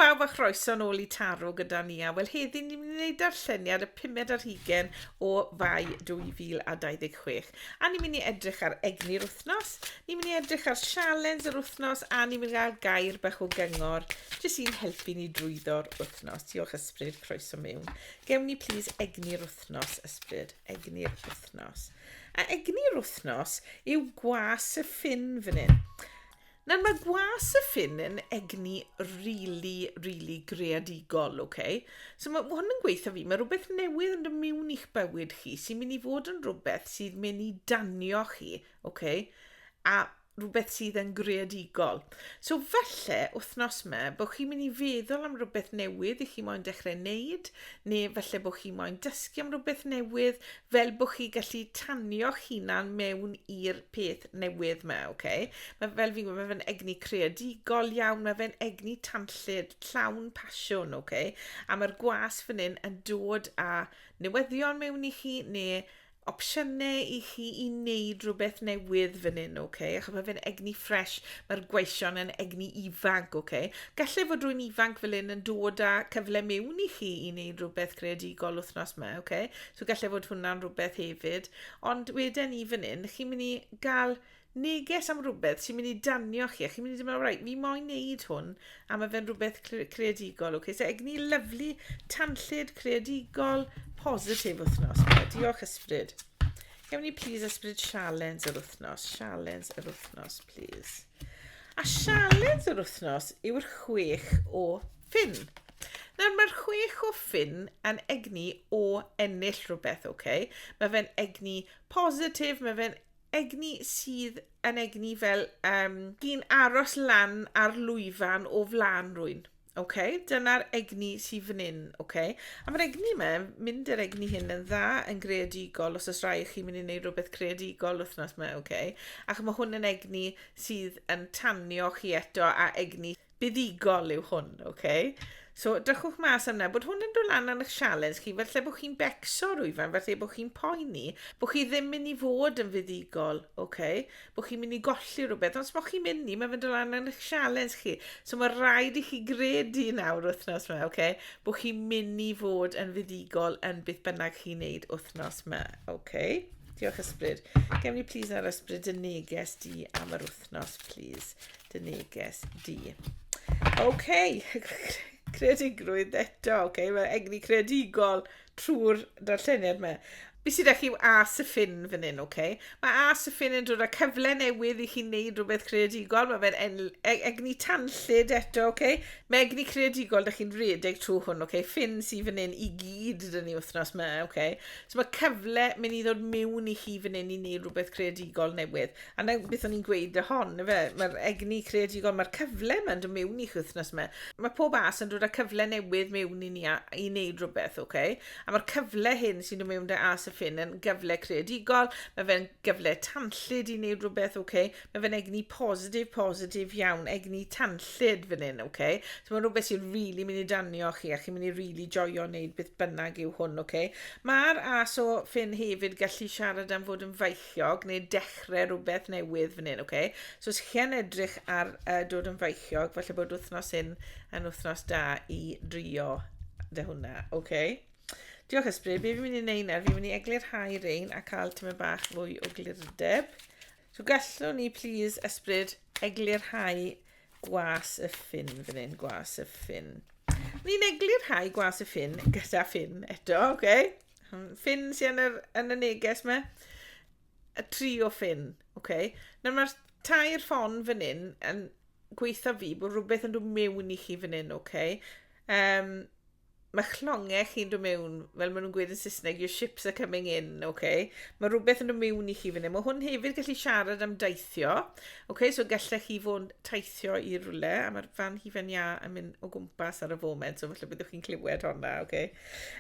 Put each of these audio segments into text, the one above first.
bawb a chroeso nôl I taro gyda ni a wel heddi ni'n mynd I wneud darlleniad y 5 ar 20 o Fai 2026 a ni'n mynd I edrych ar egni'r wythnos, ni'n mynd I edrych ar sialens yr wythnos a ni'n mynd I gael gair bach o gyngor jyst i'n helpu ni drwyddo'r wythnos. Diolch ysbryd, croeso mewn. Gewn ni please egni'r wythnos ysbryd, egni'r wythnos. A egni'r wythnos yw gwas y ffyn fan hyn. Nawr mae gwas y ffyn yn egni really greadigol, okay? So mae hwn yn gweithio fi, mae rhywbeth newydd yn dod mewn i'ch bywyd chi sy'n mynd I fod yn rhywbeth sydd mynd I danio chi, okay? A rhywbeth sydd yn greadigol. So falle wythnos yma bod chi'n mynd I feddwl am rhywbeth newydd I chi moyn dechrau wneud, neu falle bod chi moyn dysgu am rhywbeth newydd, fel bod chi gallu tanio'ch hunan mewn i'r peth newydd yma, okay? Mae fel fi'n gwybod, mae fe'n egni creadigol iawn, mae fe'n egni tanllyd, llawn pasiwn, okay? A mae'r gwas fan hyn yn dod â newyddion mewn I chi, neu opsiynau I chi I wneud rhywbeth newydd fan hyn, okay? Achos mae fe'n egni ffres, mae'r gweision yn egni ifanc, okay? Gallai fod rwy'n ifanc fel hyn yn dod â cyfle mewn I chi I wneud rhywbeth creadigol wythnos yma, okay? So gallai fod hwnna'n rhywbeth hefyd. Ond wedyn I fan hyn, chi'n mynd I gael neges am rhywbeth sy'n mynd I danio chi. Chi'n mynd I dweud, right, fi moyn wneud hwn, a mae fe'n rhywbeth creadigol, okay? So egni lyflu, tanllyd, creadigol, positif wythnos. Diolch ysbryd. Gewn ni please ysbryd sialens yr wythnos. Sialens yr wythnos, please. A sialens yr wythnos yw'r 6 o ffyn. Nawr mae'r 6 o ffyn yn egni o ennill rhywbeth, okay? Mae fe'n egni positif, mae fe'n egni sydd yn egni fel chi'n aros lan ar lwyfan o flan rwy'n. Okay? Dyna'r egni sydd fan hyn. Okay? A mae'r egni yma, mynd i'r egni hyn yn dda yn greadigol os oes rai chi'n mynd I wneud rhywbeth creadigol wythnos yma. Okay? Ac mae hwn yn egni sydd yn tanio chi eto a egni buddigol yw hwn. Okay? So, drychwch mas am yna, bod hwn yn dod lan yn eich sialens chi, felly bod chi'n becso rwyfan, felly bod chi'n poeni, bod chi ddim mynd I fod yn fuddigol, okay? Bod chi'n mynd I golli rhywbeth, ond os bod chi'n mynd I, mae fe'n dod lan yn eich sialens chi. So, mae rhaid I chi gredu nawr wythnos yma, okay? Bod chi'n mynd I fod yn fuddigol yn beth bynnag chi'n neud wythnos yma, okay? Diolch ysbryd. Gewn ni please ar ysbryd dy neges di am yr wythnos, please. Dy neges di. Okay. Creadigrwydd eto, okay? Mae egni creadigol trwy'r darlleniad yma. Beth sydd â chi yw as y ffyn fan hyn, okay? Mae as y ffyn yn dod â cyfle newydd I chi wneud rhywbeth creadigol. Mae fe'n egni tanllyd eto, okay? Mae egni creadigol, da chi'n rhedeg trwy hwn, okay? Ffyn sydd fan hyn I gyd dyn ni wythnos yma, okay? So mae cyfle mynd I ddod mewn I chi fan hyn I wneud rhywbeth creadigol newydd. A na beth o'n i'n gweud y hon, mae'r egni creadigol, mae'r cyfle yma'n dod mewn I chi wythnos yma. Mae pob as yn dod â cyfle newydd mewn I ni I wneud rhywbeth, okay? A mae'r cyfle hyn sy'n dod mewn â as y ffyn yn gyfle creadigol, mae fe'n gyfle tanllyd I wneud rhywbeth, okay? Mae fe'n egni positif iawn, egni tanllyd fan hyn, okay? So mae'n rhywbeth sy'n really mynd I danio chi a chi'n mynd I really joio wneud beth bynnag yw hwn, okay? Mae'r as o ffyn hefyd gallu siarad am fod yn feichiog neu dechrau rhywbeth newydd fan hyn, okay? So os chi'n edrych ar dod yn feichiog, falle bod wythnos hyn yn wythnos da I drio dy hwnna, okay? Diolch ysbryd, be fi'n mynd I wneud nawr, fi'n mynd I eglurhau rein a cael tyma bach fwy o glirdeb. So gallwn ni please ysbryd eglurhau gwas y ffyn fan hyn, gwas y ffyn. Ni'n eglurhau gwas y ffyn gyda ffyn eto, okay? Ffyn sy'n yn y neges yma, y 3 o ffyn, okay? Nawr mae'r tair ffon fan hyn yn gweithio fi bod rhywbeth yn dod mewn I chi fan hyn, okay? Mae chlongau chi'n dod mewn, fel maen nhw'n gweud yn Saesneg, your ships are coming in, okay? Mae rhywbeth yn dod mewn I chi fan hyn. Mae hwn hefyd gallu siarad am deithio, okay? So gallech chi fod teithio I rwle, a mae'r fan hufen ia yn mynd o gwmpas ar y foment, so falle byddwch chi'n clywed honna, okay?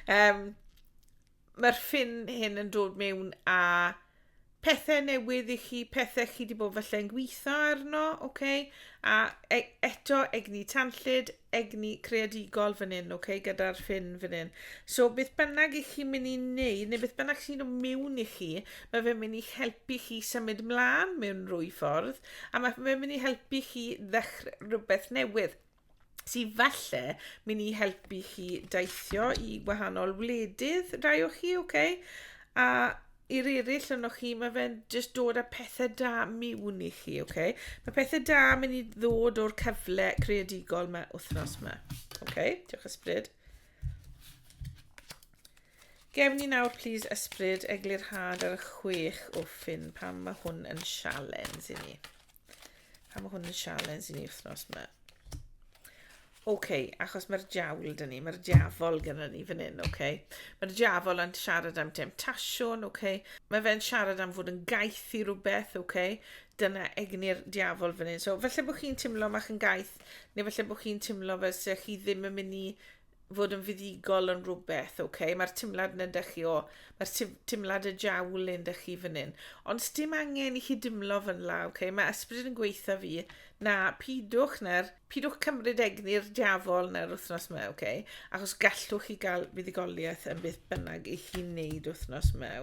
Mae'r ffyn hyn yn dod mewn a pethau newydd I chi, pethau chi wedi bod falle yn gweithio arno, okay? A eto egni tanllyd, egni creadigol fan hyn, okay? Gyda'r ffyn fan hyn. So beth bynnag I chi mynd I wneud, neu beth bynnag sy'n dod mewn I chi, mae fe'n mynd I helpu chi symud mlaen mewn rwy ffordd, a mae fe'n mynd I helpu chi ddechrau rhywbeth newydd. sy'n falle mynd i helpu chi deithio i wahanol wledydd rai o chi, a i'r eraill yn chi, mae fe'n just dod â pethau da mewn i chi, Mae pethau da mynd i ddod o'r cyfle creadigol mae wythnos yma, Diolch ysbryd. Gewn ni nawr, please, ysbryd eglurhad ar y 6 o ffyn pan mae hwn yn sialens i ni. Wythnos yma. Achos mae'r diawl dyn ni, mae'r diafol gyda ni fan hyn, Mae'r diafol yn siarad am Temtasiwn, Mae fe'n siarad am fod yn gaeth i rhywbeth, Dyna egni'r diafol fan hyn. So, falle bod chi'n teimlo mach yn gaeth, neu falle bod chi'n teimlo fel se chi ddim yn mynd i fod yn fuddigol yn rhywbeth, Mae'r teimlad yn ydych chi mae'r teimlad y diawl yn ydych chi fan hyn. Ond dim angen i chi dimlo fan la, Mae ysbryd yn gweithio fi, na pidwch cymryd egni'r diafol na'r wythnos yma, Achos gallwch chi gael fuddigoliaeth yn beth bynnag i chi wneud wythnos yma,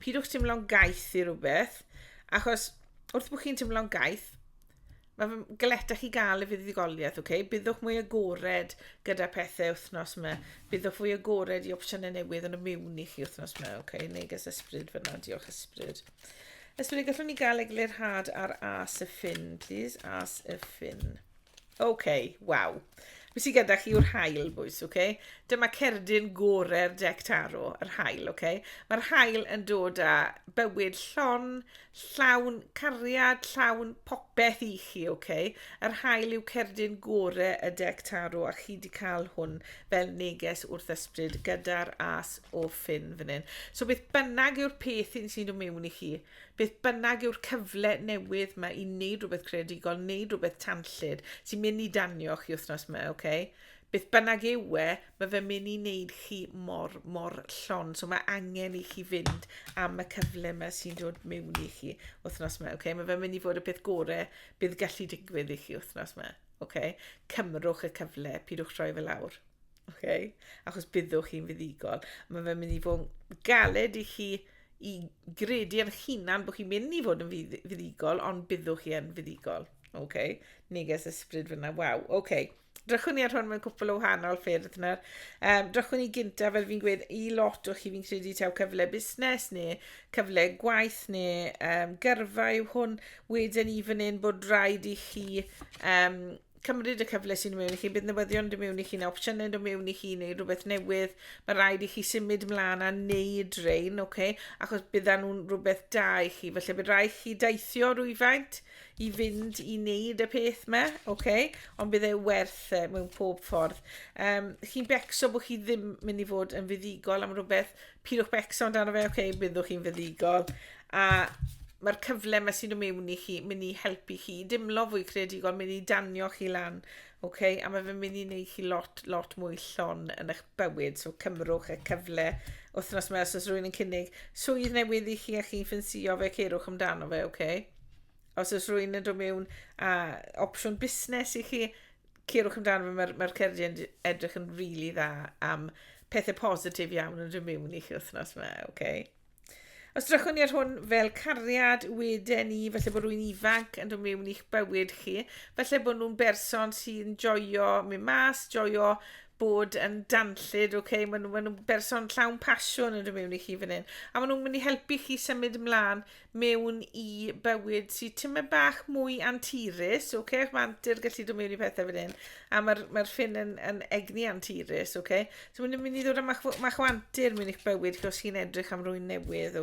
Pidwch teimlo'n gaeth i rhywbeth, achos wrth bod chi'n teimlo'n gaeth, mae fe'n galeta chi gael y fuddigoliaeth, Byddwch mwy agored gyda pethau wythnos yma. Byddwch fwy agored i opsiynau newydd yn y mewn i chi wythnos yma, Neges ysbryd fyna, diolch ysbryd. Ysbryd, gallwn ni gael eglurhad ar as y ffyn, please. As y ffyn. Waw. Beth sydd gyda chi yw'r hael, bwys, Dyma cerdyn gorau'r dec taro, yr hael, Mae'r hael yn dod â bywyd llawn cariad, llawn popeth i chi, Yr hael yw cerdyn gorau y dec taro, a chi wedi cael hwn fel neges wrth ysbryd gyda'r as o ffyn fan hyn. So beth bynnag yw'r peth sy'n dod mewn i chi, beth bynnag yw'r cyfle newydd mae i wneud rhywbeth creadigol, wneud rhywbeth tanllyd sy'n mynd i danio chi wythnos yma, Beth bynnag yw mae fe'n mynd i wneud chi mor llon. So mae angen i chi fynd am y cyfle yma sy'n dod mewn i chi wythnos yma, Mae fe'n mynd i fod y peth gorau bydd gallu digwydd i chi wythnos yma, Cymrwch y cyfle, pidwch troi fe lawr, Achos byddwch chi'n fuddigol. Mae fe'n mynd i fod galed i chi i gredu yn hunan bod chi'n mynd i fod yn fuddigol, ond byddwch chi yn fuddigol, Neges ysbryd fyna, waw, Drychwn ni ar hwn mewn cwpl o wahanol ffyrdd yna. Drychwn ni gynta, fel fi'n gweud, i lot o chi fi'n credu taw cyfle busnes neu cyfle gwaith neu gyrfa yw hwn. Wedyn ni fan hyn bod rhaid i chi cymryd y cyfle sy'n mewn i chi, bydd newyddion dy mewn i chi, neu opsiynau dy mewn i chi, neu rhywbeth newydd. Mae rhaid i chi symud mlaen a neud rein, achos bydda nhw'n rhywbeth da i chi. Felly bydd rhaid chi deithio rwyfaint i fynd i wneud y peth yma, ond bydd e werth mewn pob ffordd. Chi'n becso bod chi ddim mynd i fod yn fuddigol am rhywbeth, pidwch becso amdano fe, byddwch chi'n fuddigol. A mae'r cyfle yma sy'n dod mewn i chi mynd i helpu chi dimlo fwy creadigol, mynd i danio chi lan, a mae fe'n mynd i wneud chi lot mwy llon yn eich bywyd. So cymrwch y cyfle wythnos yma, os rwy'n yn cynnig swydd newydd i chi a chi'n ffensio fe, cerwch amdano fe, Os oes rwy'n yn dod mewn opsiwn busnes i chi, cerwch amdano fe, mae'r cerdyn edrych yn rili dda am pethau positif iawn yn dod mewn i chi wythnos yma, Os drychwn ni ar hwn fel cariad, wedyn ni, felly bod rwy'n ifanc yn dod mewn i'ch bywyd chi, felly bod nhw'n berson sy'n joio mynd mas, joio bod yn danllyd, Mae nhw'n berson llawn pasiwn yn dod mewn i chi fan hyn. A mae nhw'n mynd i helpu chi symud ymlaen mewn i bywyd sy'n tyma bach mwy anturus, Mae antur gallu dod mewn i pethau fan hyn. A mae'r ffyn yn egni anturus, So mae'n mynd i ddod â mach o antur mewn i'ch bywyd chi os chi'n edrych am rwy'n newydd,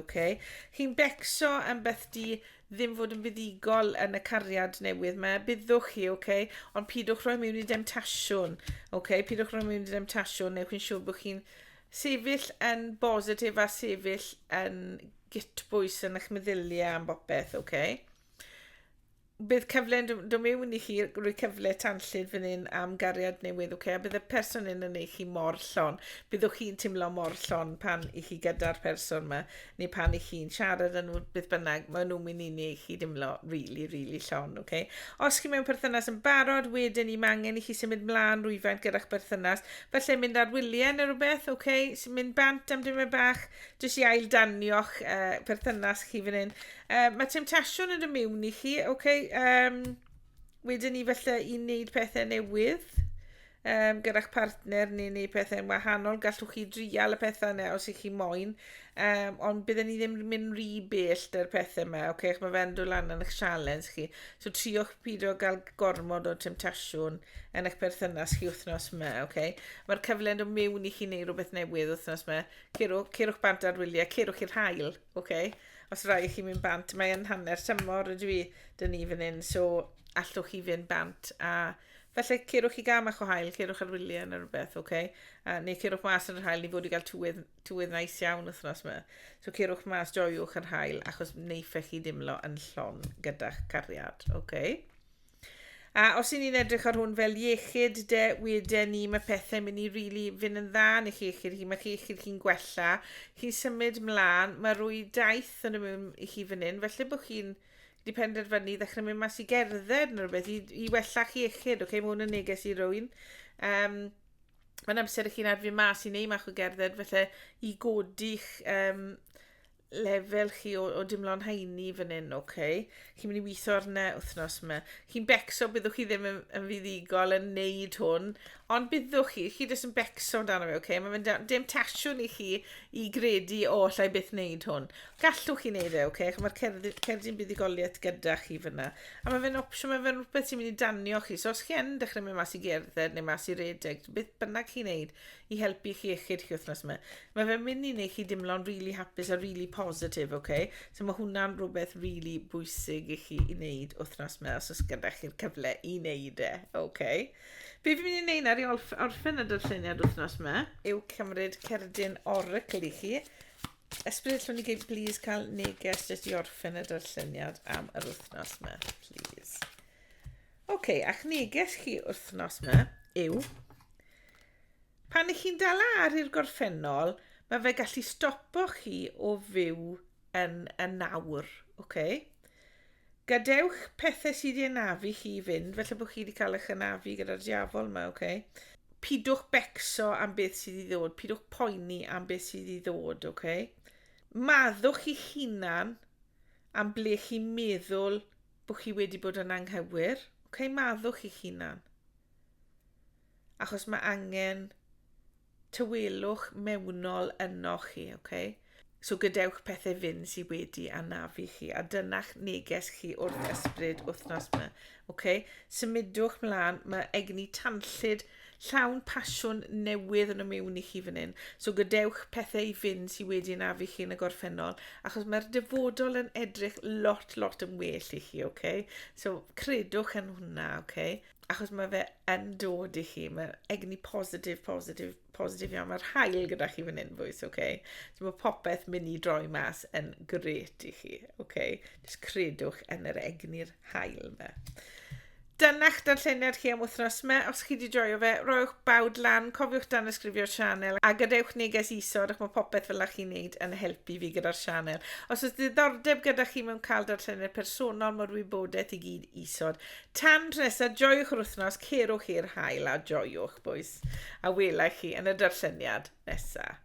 Chi'n becso am beth di ddim fod yn fuddigol yn y cariad newydd yma, byddwch chi, ond pidwch roi mewn i Temtasiwn, Pidwch roi mewn i Temtasiwn, newch chi'n siŵr bod chi'n sefyll yn bositif a sefyll yn gitbwys yn eich meddyliau am bopeth, Bydd cyfle'n dod mewn i chi, rwy cyfle tanllyd fan hyn am gariad newydd, a bydd y person yn eich chi mor llon. Byddwch chi'n teimlo mor llon pan i chi gyda'r person yma, neu pan i chi'n siarad yn nhw bydd bynnag, mae nhw'n mynd i wneud chi deimlo really llon, Os chi mewn perthynas yn barod, wedyn ni angen i chi symud mlaen rwyfaint gyda'ch perthynas, felly mynd ar wyliau neu rhywbeth, sy'n mynd bant am dim bach, jyst i ail danio'ch perthynas chi fan hyn. Mae Temtasiwn yn dod mewn i chi, wedyn ni felly i wneud pethau newydd, gyda'ch partner neu pethau'n wahanol. Gallwch chi drial y pethau yna os ych chi moyn. Ond bydden ni ddim mynd rhy bell dy'r pethau yma. Okay? Mae fe'n dod lan yn eich sialens chi. So triwch pido gael gormod o temtasiwn yn eich perthynas chi wythnos yma. Okay? Mae'r cyfle'n dod mewn i chi wneud rhywbeth newydd wythnos yma. Cerwch bant ar wyliau, cerwch i'r hael. Okay? Os rai chi mynd bant, mae'n hanner tymor ydw i dyn ni fan hyn. So allwch chi fynd bant a felly cerwch i gamach o hael, cerwch ar wyliau yn rhywbeth, okay? Neu cerwch mas yn yr hael, ni fod i gael tywydd nais iawn wythnos yma. So cerwch mas, joiwch yr hael, achos wneithech chi dimlo yn llon gyda'ch cariad, okay? A os i ni'n edrych ar hwn fel iechyd, wedyn ni mae pethau mynd i really fynd yn dda yn eich iechyd chi, mae iechyd chi'n gwella, chi'n symud mlaen, mae rwy daith yn ymwneud i chi fan hyn, felly bod chi'n di penderfynu ddechrau mynd mas i gerdded neu rhywbeth i wella'ch iechyd, okay? Mae hwn yn neges i rywun. Mae'n amser i chi'n arfer mas i neu mach o gerdded, felly i godi'ch lefel chi o dimlo'n haini fan hyn, okay? Chi'n mynd i weithio arna wythnos yma. Chi'n becso, byddwch chi ddim yn fuddigol yn neud hwn, ond byddwch chi jyst yn becso dan o fe, okay? Mae'n temtasiwn i chi i gredu o llai byth neud hwn. Gallwch chi neud e, okay? Mae'r cerdyn buddigoliaeth gyda chi fyna. A mae fe'n opsiwn, mae fe'n rhywbeth sy'n mynd i danio chi. So os chi yn dechrau mynd mas i gerdded neu mas i redeg, beth bynnag chi'n neud i helpu chi iechyd chi wythnos yma. Mae fe'n mynd i neud chi dimlo'n really hapus a really positive, okay? So mae hwnna'n rhywbeth really bwysig i chi i wneud wythnos yma os oes gyda chi'r cyfle i wneud e, okay? Be fi'n mynd i wneud ar ei orffen y darlleniad wythnos yma yw cymryd cerdyn oracle i chi. Ysbryd, llwn i gyd, please cael neges jyst i orffen y darlleniad am yr wythnos yma, please. Okay, a'ch neges chi wythnos yma yw pan ych chi'n dala ar i'r gorffennol, mae fe gallu stopo chi o fyw yn nawr, okay? Gadewch pethau sydd wedi anafu chi i fynd, felly bod chi wedi cael eich anafu gyda'r diafol yma, okay? Pidwch becso am beth sydd i ddod, pidwch poeni am beth sydd i ddod, okay? Maddwch chi hunan am ble chi'n meddwl bod chi wedi bod yn anghywir, okay? Maddwch chi hunan. Achos mae angen tywelwch mewnol yno chi, okay? So gadewch pethau fynd sydd wedi anafu chi a dyna'ch neges chi wrth ysbryd wythnos yma. Okay? Symudwch mlaen, mae egni tanllyd llawn pasiwn newydd yn y mewn i chi fan hyn. So gadewch pethau i fynd sydd wedi anafu chi yn y gorffennol achos mae'r dyfodol yn edrych lot yn well i chi. Okay? So credwch yn hwnna, okay? Achos mae fe yn dod i chi. Mae egni positif iawn. Mae'r hael gyda chi fan hyn, boys, okay? So mae popeth mynd i droi mas yn gret i chi, okay? Just credwch yn yr egni'r hael me. Dyna'ch darlleniad chi am wythnos yma. Os chi wedi joio fe, roiwch bawd lan, cofiwch dan ysgrifio'r sianel a gadewch neges isod ac mae popeth fel chi'n neud yn helpu fi gyda'r sianel. Os oes diddordeb gyda chi mewn cael darlleniad personol, mae'r wybodaeth i gyd isod. Tan nesa, joiwch yr wythnos, cerwch i'r hael a joiwch, boys. A welai chi yn y darlleniad nesa.